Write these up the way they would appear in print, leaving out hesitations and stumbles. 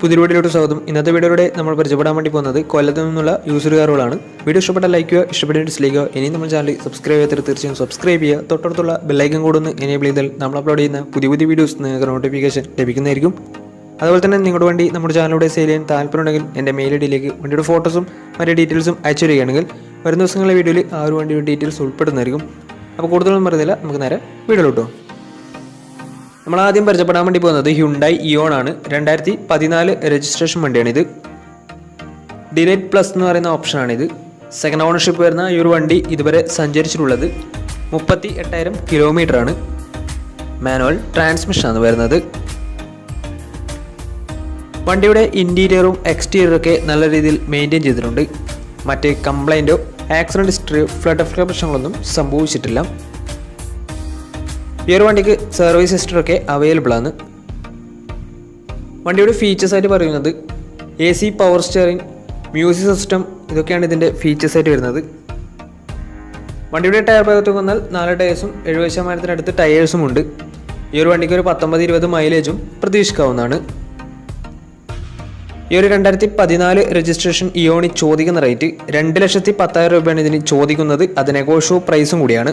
പുതിയ വീഡിയോയിലോട്ട് സ്വാഗതം. ഇന്നത്തെ വീഡിയോയിലൂടെ നമ്മൾ പരിചയപ്പെടാൻ വേണ്ടി പോകുന്നത് കൊല്ലത്ത് നിന്നുള്ള യൂസർ കാറുകളാണ്. വീഡിയോ ഇഷ്ടപ്പെട്ട ലൈക്ക് ചെയ്യുക, ഇഷ്ടപ്പെട്ട ഡിസ്ലൈക്ക് ചെയ്യുക. ഇനി നമ്മൾ ചാനൽ സബ്സ്ക്രൈബ് ചെയ്യാത്ത തീർച്ചയായും സബ്സ്ക്രൈബ് ചെയ്യുക. തൊട്ടടുത്തുള്ള ബെല്ലൈക്കൻ കൂടെ ഒന്ന് എനേബിൾ ചെയ്താൽ നമ്മൾ അപ്ലോഡ് ചെയ്യുന്ന പുതിയ വീഡിയോസ് നിങ്ങൾക്ക് നോട്ടിഫിക്കേഷൻ ലഭിക്കുന്നതായിരിക്കും. അതുപോലെ തന്നെ നിങ്ങളുടെ വണ്ടി നമ്മുടെ ചാനലിലൂടെ സെയിൽ ചെയ്യാൻ താല്പര്യമുണ്ടെങ്കിൽ എൻ്റെ മെയിൽ ഐഡിയിലേക്ക് വണ്ടിയുടെ ഫോട്ടോസും മറ്റു ഡീറ്റെയിൽസും അയച്ചു തരികയാണെങ്കിൽ വരുന്ന ദിവസങ്ങളിലെ വീഡിയോയിൽ ആ ഒരു വണ്ടിയുടെ ഡീറ്റെയിൽസ് ഉൾപ്പെടുന്നതായിരിക്കും. അപ്പോൾ കൂടുതലൊന്നും പറയുന്നില്ല, നമുക്ക് നേരെ വീഡിയോയിലോട്ടോ. നമ്മൾ ആദ്യം പരിചയപ്പെടാൻ വേണ്ടി പോകുന്നത് ഹ്യുണ്ടായി ഇയോൺ ആണ്. 2014 രജിസ്ട്രേഷൻ വണ്ടിയാണിത്. ഡിലൈറ്റ് പ്ലസ് എന്ന് പറയുന്ന ഓപ്ഷനാണിത്. സെക്കൻഡ് ഓണർഷിപ്പ് വരുന്ന ഈ ഒരു വണ്ടി ഇതുവരെ സഞ്ചരിച്ചിട്ടുള്ളത് 38,000 കിലോമീറ്റർ ആണ്. മാനുവൽ ട്രാൻസ്മിഷനാണ് വരുന്നത്. വണ്ടിയുടെ ഇൻറ്റീരിയറും എക്സ്റ്റീരിയറും ഒക്കെ നല്ല രീതിയിൽ മെയിൻറ്റെയിൻ ചെയ്തിട്ടുണ്ട്. മറ്റ് കംപ്ലൈൻറ്റോ ആക്സിഡൻറ്റ് ഹിസ്റ്ററിയോ ഫ്ലഡ് പ്രശ്നങ്ങളൊന്നും സംഭവിച്ചിട്ടില്ല. ഈ ഒരു വണ്ടിക്ക് സർവീസ് ഹിസ്റ്ററൊക്കെ അവൈലബിൾ ആണ്. വണ്ടിയുടെ ഫീച്ചേഴ്സ് ആയിട്ട് പറയുന്നത് AC power steering, music system, ഇതൊക്കെയാണ് ഇതിൻ്റെ ഫീച്ചേഴ്സ് ആയിട്ട് വരുന്നത്. വണ്ടിയുടെ ടയർ ഭാഗത്ത് വന്നാൽ 4 ടയേഴ്സും 70% ടയേഴ്സും ഉണ്ട്. ഈ ഒരു വണ്ടിക്ക് ഒരു 19-20 മൈലേജും പ്രതീക്ഷിക്കാവുന്നതാണ്. ഈ ഒരു 2014 രജിസ്ട്രേഷൻ ഇയോണി ചോദിക്കുന്ന റേറ്റ് 2,10,000 രൂപയാണ് ഇതിന് ചോദിക്കുന്നത്. അത് നെഗോഷ്യോ പ്രൈസും കൂടിയാണ്.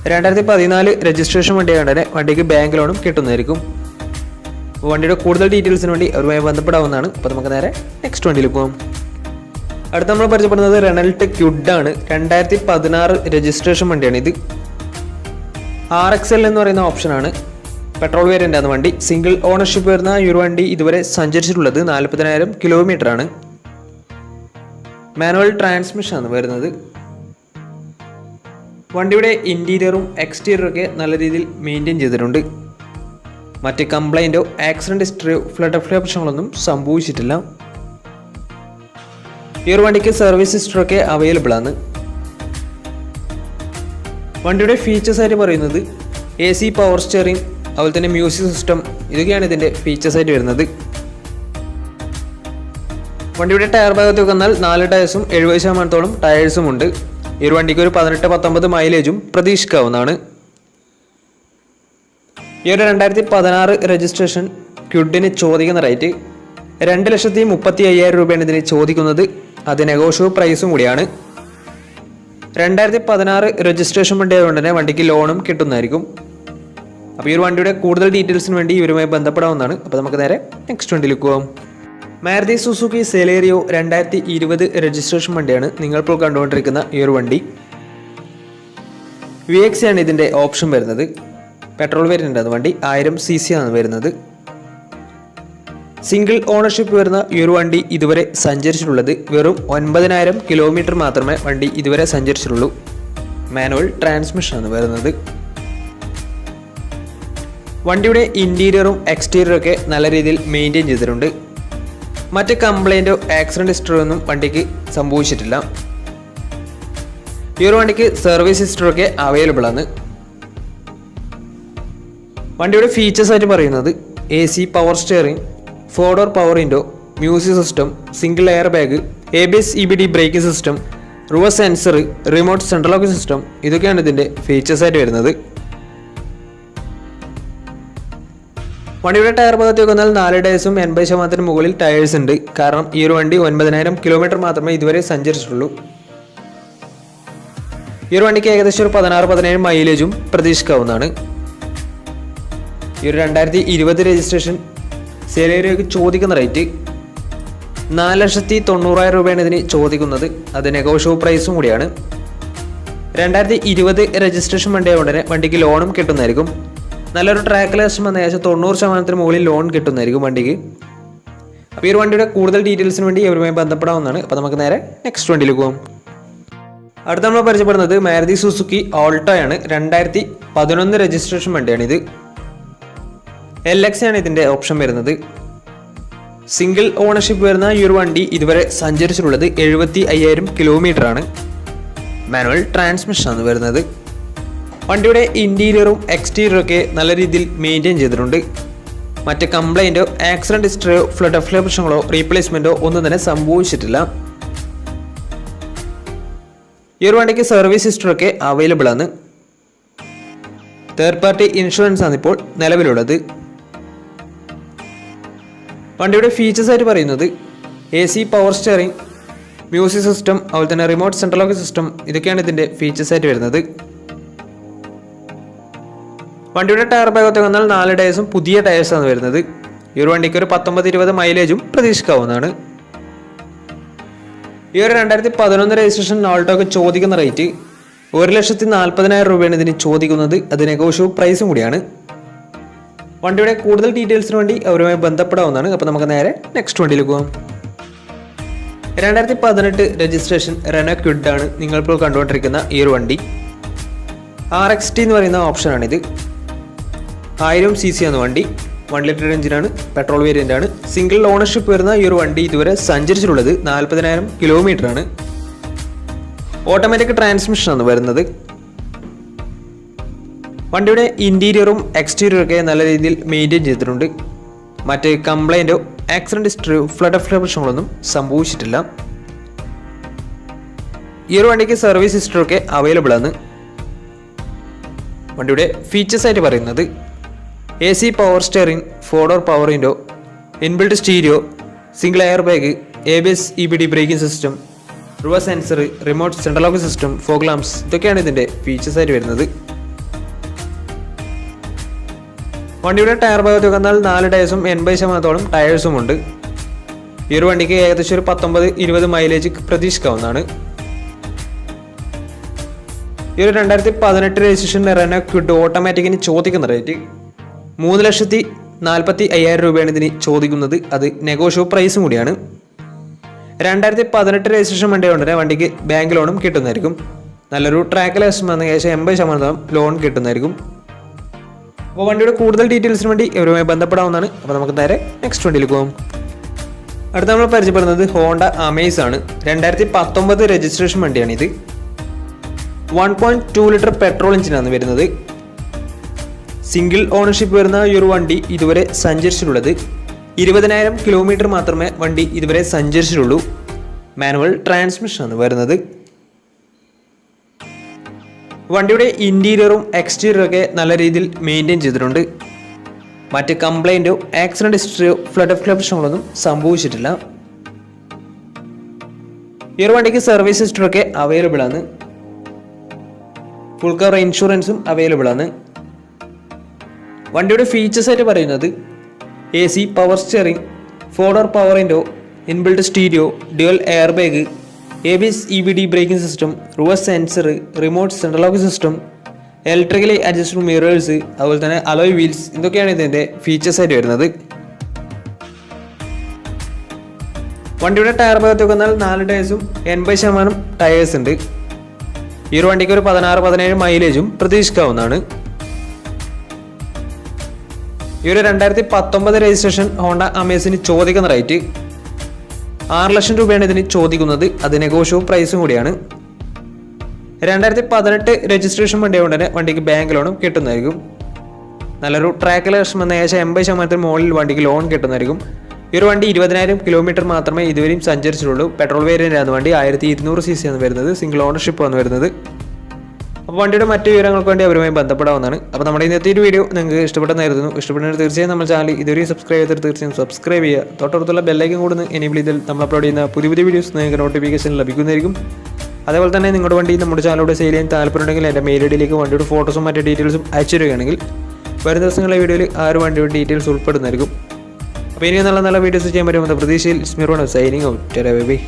2014 രജിസ്ട്രേഷൻ വണ്ടിയായതുകൊണ്ട് തന്നെ വണ്ടിക്ക് ബാങ്ക് ലോണും കിട്ടുന്നതായിരിക്കും. വണ്ടിയുടെ കൂടുതൽ ഡീറ്റെയിൽസിന് വേണ്ടി അവരുമായി ബന്ധപ്പെടാവുന്നതാണ്. അപ്പോൾ നമുക്ക് നേരെ നെക്സ്റ്റ് വണ്ടിയിൽ പോകാം. അടുത്ത നമ്മൾ പരിചയപ്പെടുന്നത് റെനൾട്ട് ക്വിഡ് ആണ്. 2016 രജിസ്ട്രേഷൻ വണ്ടിയാണ് ഇത്. RXL എന്ന് പറയുന്ന ഓപ്ഷനാണ്. പെട്രോൾ വേരിയൻ്റ് ആണ് വണ്ടി. സിംഗിൾ ഓണർഷിപ്പ് വരുന്ന ഈ ഒരു വണ്ടി ഇതുവരെ സഞ്ചരിച്ചിട്ടുള്ളത് 40,000 കിലോമീറ്റർ ആണ്. മാനുവൽ ട്രാൻസ്മിഷൻ ആണ് വരുന്നത്. വണ്ടിയുടെ ഇൻറ്റീരിയറും എക്സ്റ്റീരിയറും ഒക്കെ നല്ല രീതിയിൽ മെയിൻറ്റെയിൻ ചെയ്തിട്ടുണ്ട്. മറ്റ് കംപ്ലൈൻറ്റോ ആക്സിഡൻറ്റ് ഹിസ്റ്ററിയോ ഫ്ലഡ് പ്രശ്നങ്ങളൊന്നും സംഭവിച്ചിട്ടില്ല. ഈ ഒരു വണ്ടിക്ക് സർവീസ് ഹിസ്റ്ററൊക്കെ അവൈലബിൾ ആണ്. വണ്ടിയുടെ ഫീച്ചേഴ്സ് ആയിട്ട് പറയുന്നത് AC പവർ സ്റ്റിയറിംഗ്, അതുപോലെ തന്നെ മ്യൂസിക് സിസ്റ്റം, ഇതൊക്കെയാണ് ഇതിൻ്റെ ഫീച്ചേഴ്സ് ആയിട്ട് വരുന്നത്. വണ്ടിയുടെ ടയർ ഭാഗത്ത് വന്നാൽ 4 ടയേഴ്സും 70% ടയേഴ്സും ഉണ്ട്. ഈ ഒരു വണ്ടിക്ക് ഒരു 18-19 മൈലേജും പ്രതീക്ഷിക്കാവുന്നതാണ്. ഈ ഒരു 2016 രജിസ്ട്രേഷൻ ക്വിഡിന് ചോദിക്കുന്ന റേറ്റ് 2,35,000 രൂപയാണ് ഇതിന് ചോദിക്കുന്നത്. അത് നെഗോഷ്യോ പ്രൈസും കൂടിയാണ്. 2016 രജിസ്ട്രേഷൻ വണ്ടി ആയതുകൊണ്ട് തന്നെ വണ്ടിക്ക് ലോണും കിട്ടുന്നതായിരിക്കും. അപ്പോൾ ഈ ഒരു വണ്ടിയുടെ കൂടുതൽ ഡീറ്റെയിൽസിന് വേണ്ടി ഇവരുമായി ബന്ധപ്പെടാവുന്നതാണ്. അപ്പോൾ നമുക്ക് നേരെ നെക്സ്റ്റ് വണ്ടിയിലേക്ക് പോകാം. മാരുതി സുസുക്കി സെലേറിയോ 2020 രജിസ്ട്രേഷൻ വണ്ടിയാണ് നിങ്ങളിപ്പോൾ കണ്ടുകൊണ്ടിരിക്കുന്ന ഈ ഒരു വണ്ടി. VX ആണ് ഇതിൻ്റെ ഓപ്ഷൻ വരുന്നത്. പെട്രോൾ വേരിയൻ്റ് ആണ് വണ്ടി. 1000 cc ആണ് വരുന്നത്. സിംഗിൾ ഓണർഷിപ്പ് വരുന്ന ഈ ഒരു വണ്ടി ഇതുവരെ സഞ്ചരിച്ചിട്ടുള്ളത് വെറും 9,000 കിലോമീറ്റർ മാത്രമേ വണ്ടി ഇതുവരെ സഞ്ചരിച്ചിട്ടുള്ളൂ. മാനുവൽ ട്രാൻസ്മിഷൻ ആണ് വരുന്നത്. വണ്ടിയുടെ ഇൻറ്റീരിയറും എക്സ്റ്റീരിയറും ഒക്കെ നല്ല രീതിയിൽ മെയിൻറ്റെയിൻ ചെയ്തിട്ടുണ്ട്. മറ്റ് കംപ്ലൈൻറ്റോ ആക്സിഡൻറ്റ് ഹിസ്റ്ററിയോ ഒന്നും വണ്ടിക്ക് സംഭവിച്ചിട്ടില്ല. ഈ ഒരു വണ്ടിക്ക് സർവീസ് ഹിസ്റ്ററൊക്കെ അവൈലബിൾ ആണ്. വണ്ടിയുടെ ഫീച്ചേഴ്സ് ആയിട്ട് പറയുന്നത് AC power steering, 4 door power window, music system, single air bag, ABS EBD braking system, reverse sensor, remote central lock system, ഇതൊക്കെയാണ് ഇതിൻ്റെ ഫീച്ചേഴ്സ് ആയിട്ട് വരുന്നത്. വണ്ടിയുടെ ടയർ ഭാഗത്ത് വന്നാൽ 4 ടയേഴ്സും 80% മുകളിൽ ടയേഴ്സ് ഉണ്ട്. കാരണം ഈ ഒരു വണ്ടി 9,000 കിലോമീറ്റർ മാത്രമേ ഇതുവരെ സഞ്ചരിച്ചിട്ടുള്ളൂ. ഈ ഒരു വണ്ടിക്ക് ഏകദേശം ഒരു 16-17 മൈലേജും പ്രതീക്ഷിക്കാവുന്നതാണ്. ഈ ഒരു 2020 രജിസ്ട്രേഷൻ സെലേറിയോക്ക് ചോദിക്കുന്ന റേറ്റ് 4,90,000 രൂപയാണ് ഇതിന് ചോദിക്കുന്നത്. അത് നെഗോഷ്യോ പ്രൈസും കൂടിയാണ്. 2020 രജിസ്ട്രേഷൻ വണ്ടി ആയതുകൊണ്ട് തന്നെ വണ്ടിക്ക് ലോണും കിട്ടുന്നതായിരിക്കും. നല്ലൊരു ട്രാക്ക് ലാസ്റ്റ് വന്ന ഏകദേശം 90% മുകളിൽ ലോൺ കിട്ടുന്നതായിരിക്കും വണ്ടിക്ക്. അപ്പോൾ ഈ ഒരു വണ്ടിയുടെ കൂടുതൽ ഡീറ്റെയിൽസിന് വേണ്ടി ഇവരുമായി ബന്ധപ്പെടാവുന്നതാണ്. അപ്പോൾ നമുക്ക് നേരെ നെക്സ്റ്റ് വണ്ടിയിലേക്ക് പോകാം. അടുത്ത നമ്മൾ പരിചയപ്പെടുന്നത് മാരുതി സുസുക്കി ഓൾട്ടോ ആണ്. 2011 രജിസ്ട്രേഷൻ വണ്ടിയാണിത്. LX ആണ് ഇതിൻ്റെ ഓപ്ഷൻ വരുന്നത്. സിംഗിൾ ഓണർഷിപ്പ് വരുന്ന ഈ ഒരു വണ്ടി ഇതുവരെ സഞ്ചരിച്ചിട്ടുള്ളത് 75,000 കിലോമീറ്റർ ആണ്. മാനുവൽ ട്രാൻസ്മിഷൻ ആണ് വരുന്നത്. വണ്ടിയുടെ ഇൻറ്റീരിയറും എക്സ്റ്റീരിയറും ഒക്കെ നല്ല രീതിയിൽ മെയിൻറ്റെയിൻ ചെയ്തിട്ടുണ്ട്. മറ്റ് കംപ്ലൈൻറ്റോ ആക്സിഡൻറ്റ് ഹിസ്റ്ററിയോ ഫ്ലഡ് പ്രശ്നങ്ങളോ റീപ്ലേസ്മെൻറ്റോ ഒന്നും തന്നെ സംഭവിച്ചിട്ടില്ല. ഈ ഒരു വണ്ടിക്ക് സർവീസ് ഹിസ്റ്ററൊക്കെ അവൈലബിൾ ആണ്. തേർഡ് പാർട്ടി ഇൻഷുറൻസ് ആണ് ഇപ്പോൾ നിലവിലുള്ളത്. വണ്ടിയുടെ ഫീച്ചേഴ്സ് ആയിട്ട് പറയുന്നത് AC power steering, music system, അതുപോലെ തന്നെ റിമോട്ട് സെൻട്രൽ ലോക്ക് സിസ്റ്റം, ഇതൊക്കെയാണ് ഇതിൻ്റെ ഫീച്ചേഴ്സ് ആയിട്ട് വരുന്നത്. വണ്ടിയുടെ ടയർ ഭാഗത്ത് വന്നാൽ 4 ടയേഴ്സും പുതിയ ടയേഴ്സാണ് വരുന്നത്. ഈ ഒരു വണ്ടിക്ക് ഒരു 19-20 മൈലേജും പ്രതീക്ഷിക്കാവുന്നതാണ്. ഈ ഒരു 2011 രജിസ്ട്രേഷൻ ഓൾട്ടോക്ക് ചോദിക്കുന്ന റേറ്റ് 1,40,000 രൂപയാണ് ഇതിന് ചോദിക്കുന്നത്. അത് നെഗോഷ്യബിൾ പ്രൈസും കൂടിയാണ്. വണ്ടിയുടെ കൂടുതൽ ഡീറ്റെയിൽസിന് വേണ്ടി അവരുമായി ബന്ധപ്പെടാവുന്നതാണ്. അപ്പോൾ നമുക്ക് നേരെ നെക്സ്റ്റ് വണ്ടിയിലേക്ക് പോകാം. 2018 രജിസ്ട്രേഷൻ റെനോ ക്വിഡ് ആണ് നിങ്ങളിപ്പോൾ കണ്ടുകൊണ്ടിരിക്കുന്ന ഈ ഒരു വണ്ടി. RXT എന്ന് പറയുന്ന ഓപ്ഷനാണിത്. 1000 cc ആണ് വണ്ടി. 1 ലിറ്റർ എഞ്ചിനാണ്, പെട്രോൾ വേരിയൻ്റ് ആണ്. സിംഗിൾ ഓണർഷിപ്പ് വരുന്ന ഈ ഒരു വണ്ടി ഇതുവരെ സഞ്ചരിച്ചിട്ടുള്ളത് 40,000 കിലോമീറ്റർ ആണ്. ഓട്ടോമാറ്റിക് ട്രാൻസ്മിഷൻ ആണ് വരുന്നത്. വണ്ടിയുടെ ഇൻറ്റീരിയറും എക്സ്റ്റീരിയറും ഒക്കെ നല്ല രീതിയിൽ മെയിൻറ്റെയിൻ ചെയ്തിട്ടുണ്ട്. മറ്റ് കംപ്ലൈൻറ്റോ ആക്സിഡൻറ്റ് ഹിസ്റ്ററിയോ ഫ്ലഡ് പ്രശ്നങ്ങളൊന്നും സംഭവിച്ചിട്ടില്ല. ഈ ഒരു വണ്ടിക്ക് സർവീസ് ഹിസ്റ്ററി ഒക്കെ അവൈലബിൾ ആണ്. വണ്ടിയുടെ ഫീച്ചേഴ്സ് ആയിട്ട് പറയുന്നത് AC power steering, 4-door power window, inbuilt stereo, single air bag, ABS EBD braking system, reverse sensor, remote central lock system, fog lamps, ഇതൊക്കെയാണ് ഇതിൻ്റെ ഫീച്ചേഴ്സ് ആയിട്ട് വരുന്നത്. വണ്ടിയുടെ ടയർ ഭാഗത്ത് വന്നാൽ 4 ടയേഴ്സും 80% ടയേഴ്സും ഉണ്ട്. ഈ ഒരു വണ്ടിക്ക് ഏകദേശം ഒരു 19-20 മൈലേജ് പ്രതീക്ഷിക്കാവുന്നതാണ്. ഈ ഒരു 2018 രജിസ്ട്രേഷൻ റെനോ ക്വിഡ് ഓട്ടോമാറ്റിക്കിന് ചോദിക്കുന്ന റേറ്റ് 3,45,000 രൂപയാണ് ഇതിന് ചോദിക്കുന്നത്. അത് നെഗോഷ്യബിൾ പ്രൈസും കൂടിയാണ്. 2018 രജിസ്ട്രേഷൻ വണ്ടി കൊണ്ട് തന്നെ വണ്ടിക്ക് ബാങ്ക് ലോണും കിട്ടുന്നതായിരിക്കും. നല്ലൊരു ട്രാക്ക് ലൈസൻസ് വന്ന ഏകദേശം 80% ലോൺ കിട്ടുന്നതായിരിക്കും. അപ്പോൾ വണ്ടിയുടെ കൂടുതൽ ഡീറ്റെയിൽസിന് വേണ്ടി ഇവരുമായി ബന്ധപ്പെടാവുന്നതാണ്. അപ്പോൾ നമുക്ക് നേരെ നെക്സ്റ്റ് വണ്ടിയിലേക്ക് പോകും. അടുത്ത നമ്മൾ പരിചയപ്പെടുന്നത് ഹോണ്ട അമേസ് ആണ്. 2019 രജിസ്ട്രേഷൻ വണ്ടിയാണിത്. 1.2 ലിറ്റർ പെട്രോൾ എഞ്ചിനാണ് വരുന്നത്. സിംഗിൾ ഓണർഷിപ്പ് വരുന്ന ഈ ഒരു വണ്ടി ഇതുവരെ സഞ്ചരിച്ചിട്ടുള്ളത് 20,000 കിലോമീറ്റർ മാത്രമേ വണ്ടി ഇതുവരെ സഞ്ചരിച്ചിട്ടുള്ളൂ. മാനുവൽ ട്രാൻസ്മിഷൻ ആണ് വരുന്നത്. വണ്ടിയുടെ ഇൻറ്റീരിയറും എക്സ്റ്റീരിയറും ഒക്കെ നല്ല രീതിയിൽ മെയിൻറ്റെയിൻ ചെയ്തിട്ടുണ്ട്. മറ്റ് കംപ്ലൈൻറ്റോ ആക്സിഡൻറ്റ് ഹിസ്റ്ററിയോ ഫ്ലഡ് പ്രശ്നങ്ങളൊന്നും സംഭവിച്ചിട്ടില്ല. ഈ ഒരു വണ്ടിക്ക് സർവീസ് ഹിസ്റ്ററി ഒക്കെ അവൈലബിൾ ആണ്. ഫുൾ കവർ ഇൻഷുറൻസും അവൈലബിൾ ആണ്. വണ്ടിയുടെ ഫീച്ചേഴ്സ് ആയിട്ട് പറയുന്നത് AC power steering, 4-door power window, inbuilt stereo, dual air bag, ABS EBD braking system, reverse sensor, remote central lock system, electrically adjustable mirrors, അതുപോലെ തന്നെ alloy wheels, ഇതൊക്കെയാണ് ഇതിൻ്റെ ഫീച്ചേഴ്സ് ആയിട്ട് വരുന്നത്. വണ്ടിയുടെ ടയർ ഭാഗത്ത് വന്നാൽ 4 ടയേഴ്സും 80% ടയേഴ്സ് ഉണ്ട്. ഈ ഒരു വണ്ടിക്ക് ഒരു 16-17 മൈലേജും പ്രതീക്ഷിക്കാവുന്നതാണ്. ഈ ഒരു 2019 രജിസ്ട്രേഷൻ ഹോണ്ട അമേസിന് ചോദിക്കുന്ന റേറ്റ് 6 ലക്ഷം രൂപയാണ് ഇതിന് ചോദിക്കുന്നത്. അത് നെഗോഷ്യബിൾ പ്രൈസും കൂടിയാണ്. 2018 രജിസ്ട്രേഷൻ വണ്ടി കൊണ്ട് തന്നെ വണ്ടിക്ക് ബാങ്ക് ലോണും കിട്ടുന്നതായിരിക്കും. നല്ലൊരു ട്രാക്ക് ലക്ഷം എന്ന ഏകദേശം 80% മുകളിൽ വണ്ടിക്ക് ലോൺ കിട്ടുന്നതായിരിക്കും. ഈ ഒരു വണ്ടി 20,000 കിലോമീറ്റർ മാത്രമേ ഇതുവരെയും സഞ്ചരിച്ചിട്ടുള്ളൂ. പെട്രോൾ വേരിയൻ്റ് ആണ് വണ്ടി. 1200 cc ആണ് വരുന്നത്. സിംഗിൾ ഓണർഷിപ്പ് ആണ് വരുന്നത്. അപ്പോൾ വണ്ടിയുടെ മറ്റു വിവരങ്ങൾക്ക് വേണ്ടി അവരുമായി ബന്ധപ്പെടാവുന്നതാണ്. അപ്പോൾ നമ്മുടെ ഇന്നത്തെ ഒരു വീഡിയോ നിങ്ങൾക്ക് ഇഷ്ടപ്പെട്ടെന്നായിരുന്നു. ഇഷ്ടപ്പെടുന്നവർ തീർച്ചയായും നമ്മുടെ ചാനൽ ഇതുവരെയും സബ്സ്ക്രൈബ് ചെയ്തിട്ട് തീർച്ചയായും സബ്സ്ക്രൈബ് ചെയ്യുക. തൊട്ടടുത്തുള്ള ബെല്ലൈക്കൻ കൂടുന്ന എനേബിൾ ചെയ്താൽ നമ്മൾ അപ്ലോഡ് ചെയ്യുന്ന പുതിയ വീഡിയോസ് നിങ്ങൾക്ക് നോട്ടിഫിക്കേഷൻ ലഭിക്കുന്നതായിരിക്കും. അതേപോലെ തന്നെ നിങ്ങളുടെ വണ്ടി നമ്മുടെ ചാനലിലൂടെ സെയിൽ ചെയ്യാൻ താല്പര്യമുണ്ടെങ്കിൽ എൻ്റെ മെയിൽ ഐഡിയിലേക്ക് വണ്ടിയുടെ ഫോട്ടോസും മറ്റു ഡീറ്റെയിൽസും അയച്ചു തരികയാണെങ്കിൽ വരും ദിവസങ്ങളിലെ വീഡിയോയിൽ ആ ഒരു വണ്ടിയുടെ ഡീറ്റെയിൽസ് ഉൾപ്പെടുന്നതായിരിക്കും. അപ്പോൾ ഇനി നല്ല വീഡിയോസ് ചെയ്യാൻ പറ്റുമെന്ന പ്രതീക്ഷയിൽ സ്മിർവാണ് സൈനിങ് ഔട്ട്. ബൈ.